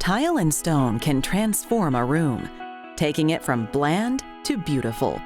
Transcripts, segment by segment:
Tile and stone can transform a room, taking it from bland to beautiful.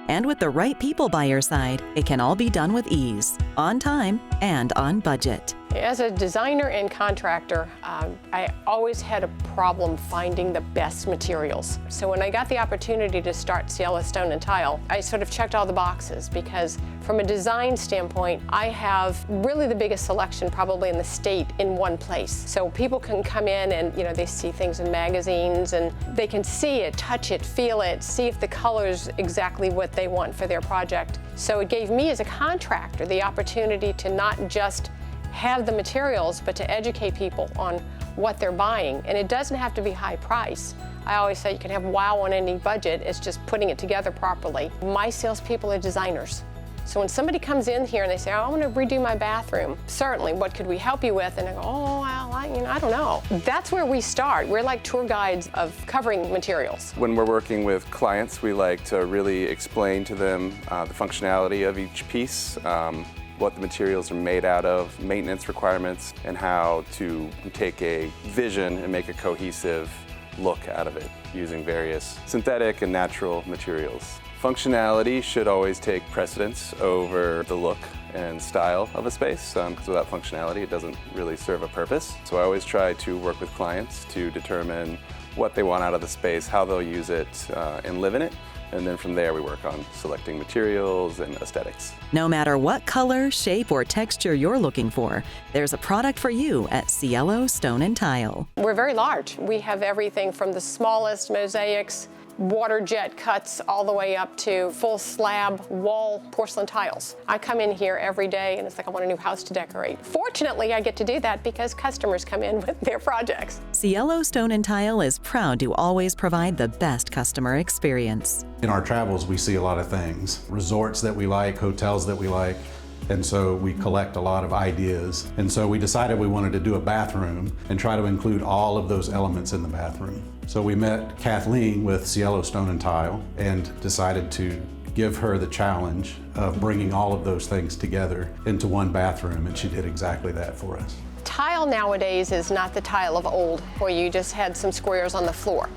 And with the right people by your side, it can all be done with ease, on time, and on budget. As a designer and contractor, I always had a problem finding the best materials. So when I got the opportunity to start Cielo Stone and Tile, I sort of checked all the boxes because from a design standpoint, I have really the biggest selection probably in the state in one place. So people can come in and they see things in magazines and they can see it, touch it, feel it, see if the color's exactly what they want for their project. So it gave me as a contractor the opportunity to not just have the materials, but to educate people on what they're buying. And it doesn't have to be high price. I always say you can have wow on any budget. It's just putting it together properly. My salespeople are designers. So when somebody comes in here and they say, I want to redo my bathroom, certainly, what could we help you with? And I go, oh, well, I don't know. That's where we start. We're like tour guides of covering materials. When we're working with clients, we like to really explain to them the functionality of each piece, what the materials are made out of, maintenance requirements, and how to take a vision and make a cohesive look out of it using various synthetic and natural materials. Functionality should always take precedence over the look and style of a space, because without functionality it doesn't really serve a purpose. So I always try to work with clients to determine what they want out of the space, how they'll use it, and live in it. And then from there we work on selecting materials and aesthetics. No matter what color, shape, or texture you're looking for, there's a product for you at Cielo Stone and Tile. We're very large. We have everything from the smallest mosaics, water jet cuts, all the way up to full slab wall porcelain tiles. I come in here every day and it's like I want a new house to decorate. Fortunately, I get to do that because customers come in with their projects. Cielo Stone and Tile is proud to always provide the best customer experience. In our travels, we see a lot of things. Resorts that we like, hotels that we like, and so we collect a lot of ideas. And so we decided we wanted to do a bathroom and try to include all of those elements in the bathroom. So we met Kathleen with Cielo Stone and Tile and decided to give her the challenge of bringing all of those things together into one bathroom, and she did exactly that for us. Tile nowadays is not the tile of old, where you just had some squares on the floor.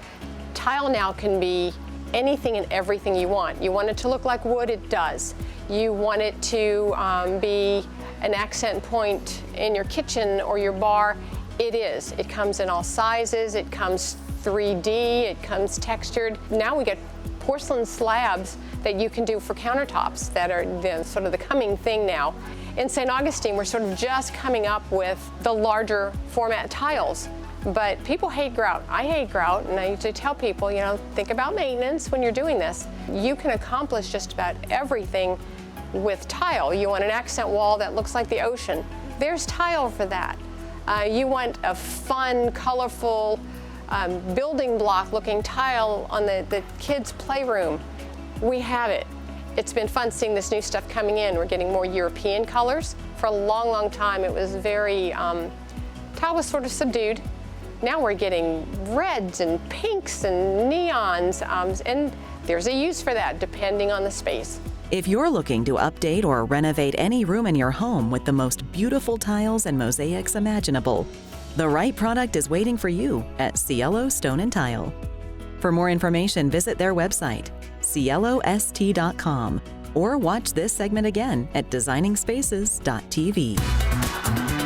Tile now can be anything and everything you want. You want it to look like wood, it does. You want it to be an accent point in your kitchen or your bar, it is. It comes in all sizes, it comes 3D, it comes textured. Now we get porcelain slabs that you can do for countertops that are sort of the coming thing now. In St. Augustine, we're sort of just coming up with the larger format tiles. But people hate grout. I hate grout, and I usually tell people, think about maintenance when you're doing this. You can accomplish just about everything with tile. You want an accent wall that looks like the ocean. There's tile for that. You want a fun, colorful, building block looking tile on the kids' playroom. We have it. It's been fun seeing this new stuff coming in. We're getting more European colors. For a long, long time, it was very, tile was sort of subdued. Now we're getting reds and pinks and neons, and there's a use for that depending on the space. If you're looking to update or renovate any room in your home with the most beautiful tiles and mosaics imaginable, the right product is waiting for you at Cielo Stone and Tile. For more information, visit their website, cielost.com, or watch this segment again at designingspaces.tv.